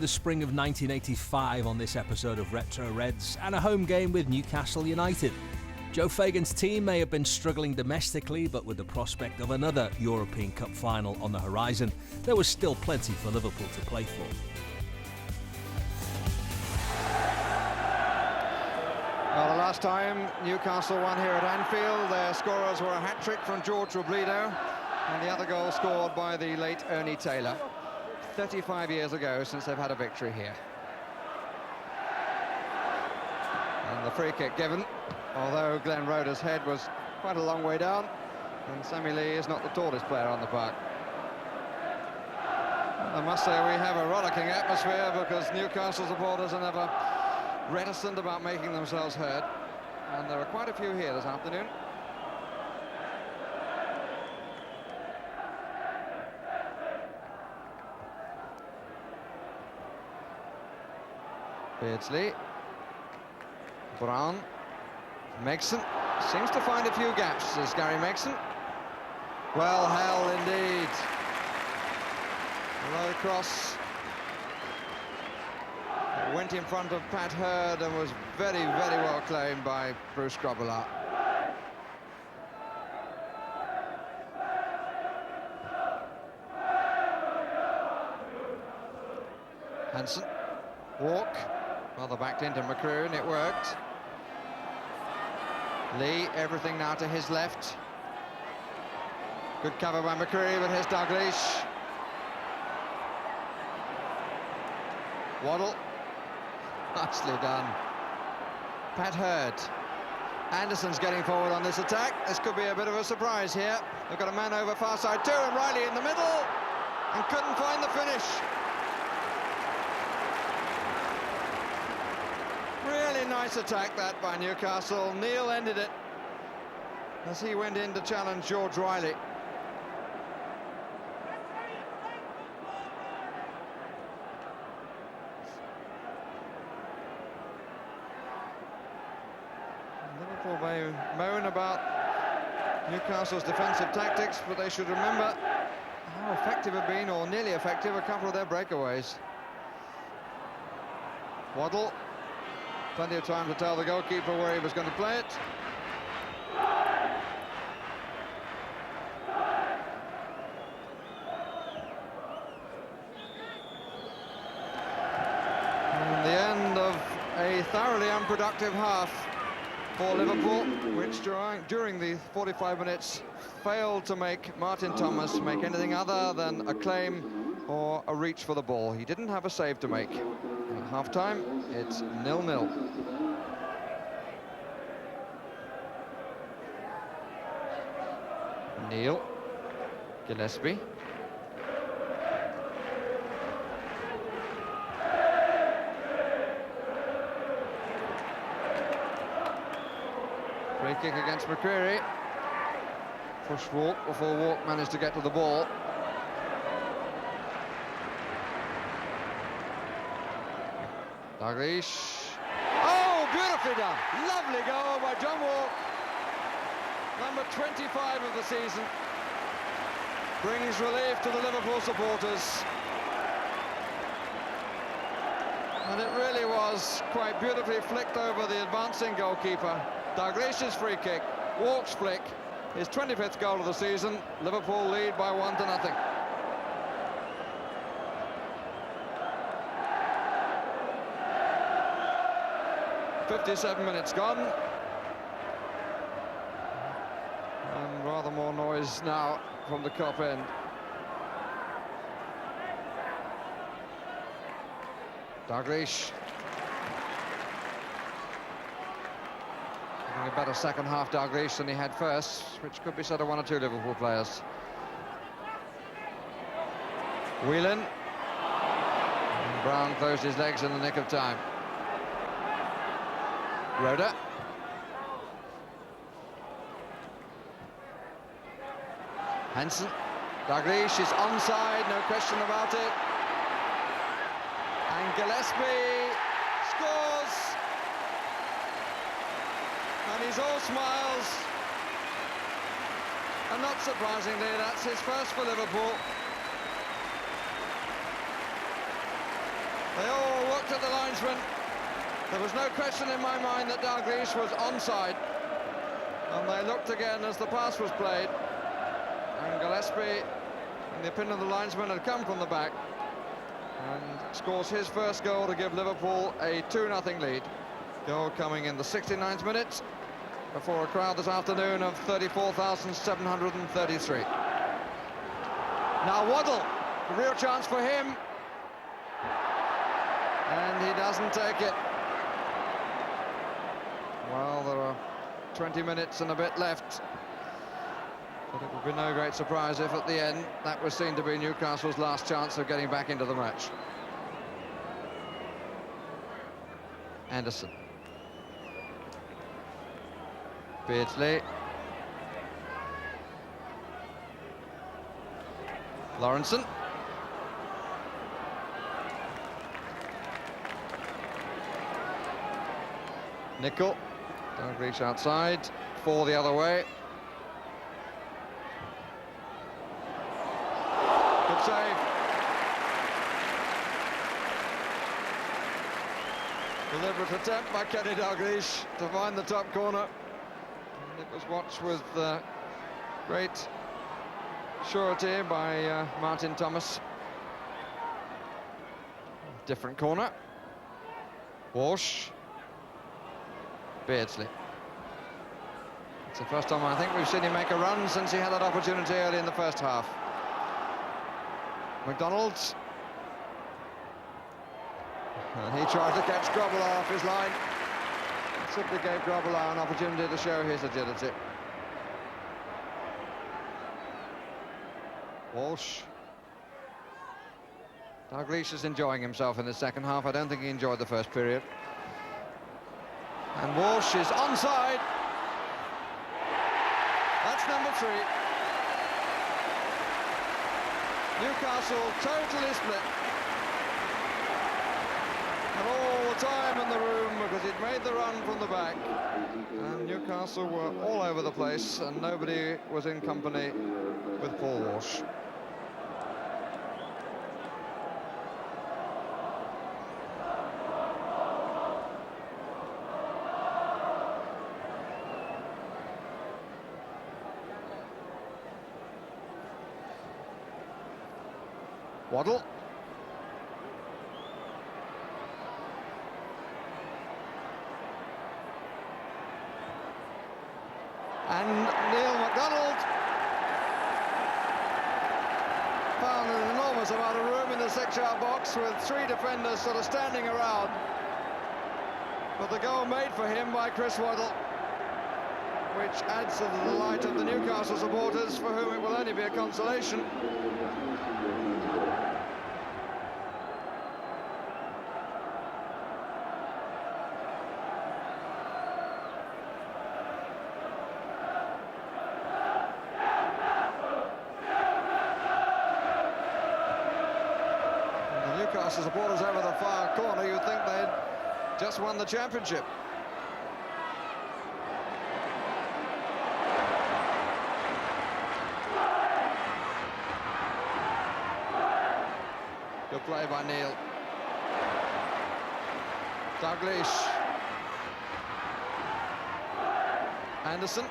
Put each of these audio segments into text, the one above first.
The spring of 1985 on this episode of Retro Reds and a home game with Newcastle United. Joe Fagan's team may have been struggling domestically, but with the prospect of another European Cup final on the horizon, there was still plenty for Liverpool to play for. Well, the last time Newcastle won here at Anfield, their scorers were a hat-trick from George Robledo and the other goal scored by the late Ernie Taylor. 35 years ago since they've had a victory here. And the free kick given, although Glenn Roeder's head was quite a long way down, and Sammy Lee is not the tallest player on the park. I must say we have a rollicking atmosphere because Newcastle supporters are never reticent about making themselves heard, and there are quite a few here this afternoon. Beardsley, Brown, Megson seems to find a few gaps, as Gary Megson. Well held indeed. Low cross. It went in front of Pat Hurd and was very, very well claimed by Bruce Grobbelaar. Hansen, walk. Rather backed into McCrew, it worked. Lee, everything now to his left. Good cover by McCrew, but here's Dalglish. Waddle. Nicely done. Pat Hurd. Anderson's getting forward on this attack. This could be a bit of a surprise here. They've got a man over far side too, and Riley in the middle, and couldn't find the finish. Really nice attack that by Newcastle. Neil ended it as he went in to challenge George Riley. Liverpool may moan about Newcastle's defensive tactics, but they should remember how effective have been, or nearly effective, a couple of their breakaways. Waddle. Plenty of time to tell the goalkeeper where he was going to play it. And the end of a thoroughly unproductive half for Liverpool, which during the 45 minutes failed to make Martin Thomas make anything other than a claim or a reach for the ball. He didn't have a save to make. At half-time, it's 0-0. Neil, Gillespie. Free kick against McCreary. Push walk before Walk managed to get to the ball. Dalglish. Oh, beautifully done. Lovely goal by John Walk. Number 25 of the season. Brings relief to the Liverpool supporters. And it really was quite beautifully flicked over the advancing goalkeeper. Dalglish's free kick, Walk's flick, his 25th goal of the season. Liverpool lead by 1-0. 57 minutes gone, and rather more noise now from the Kop end. Dalglish having a better second half, Dalglish, than he had first, which could be said of one or two Liverpool players. Whelan, and Brown closed his legs in the nick of time. Roeder. Hansen. Dalglish is onside, no question about it. And Gillespie scores. And he's all smiles. And not surprisingly, that's his first for Liverpool. They all looked at the linesman. There was no question in my mind that Dalglish was onside. And they looked again as the pass was played. And Gillespie, in the opinion of the linesman, had come from the back and scores his first goal to give Liverpool a 2-0 lead. Goal coming in the 69th minute before a crowd this afternoon of 34,733. Now Waddle, a real chance for him. And he doesn't take it. Well, there are 20 minutes and a bit left. But it would be no great surprise if at the end that was seen to be Newcastle's last chance of getting back into the match. Anderson. Beardsley. Lawrenson. Nicol. Dalglish outside. 4 the other way. Good save. Deliberate attempt by Kenny Dalglish to find the top corner. And it was watched with great surety by Martin Thomas. Different corner. Walsh. Beardsley. It's the first time I think we've seen him make a run since he had that opportunity early in the first half. McDonald. And he tried to catch Grobbelaar off his line. Simply gave Grobbelaar an opportunity to show his agility. Walsh. Dalglish is enjoying himself in the second half. I don't think he enjoyed the first period. And Walsh is onside. That's number 3. Newcastle totally split. And all the time in the room because he'd made the run from the back. And Newcastle were all over the place and nobody was in company with Paul Walsh. Waddle. And Neil MacDonald found an enormous amount of room in the 6-yard box with 3 defenders sort of standing around. But the goal made for him by Chris Waddle, which adds to the delight of the Newcastle supporters, for whom it will only be a consolation. Newcastle supporters over the far corner, you'd think they'd just won the championship. Good play by Neil. Dalglish. Anderson.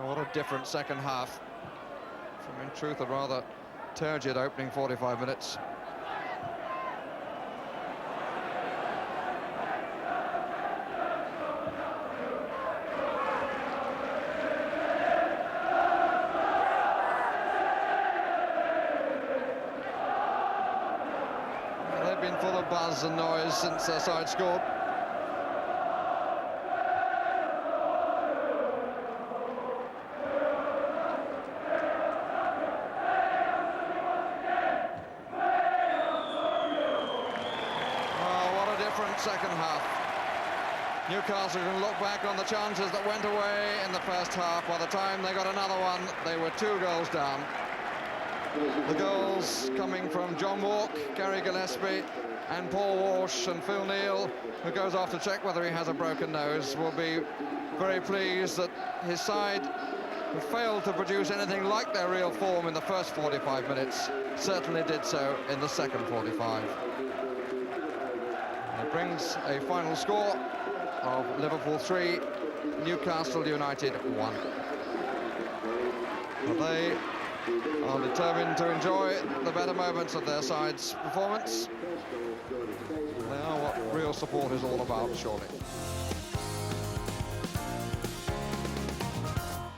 Oh, what a different second half from, in truth, a rather turgid opening 45 minutes. Well, they've been full of buzz and noise since their side scored. Second half. Newcastle can look back on the chances that went away in the first half. By the time they got another one, they were 2 goals down. The goals coming from John Walk, Gary Gillespie and Paul Walsh, and Phil Neal, who goes off to check whether he has a broken nose, will be very pleased that his side who failed to produce anything like their real form in the first 45 minutes, certainly did so in the second 45. And it brings a final score of Liverpool 3, Newcastle United 1. But they are determined to enjoy the better moments of their side's performance. They are what real support is all about, surely.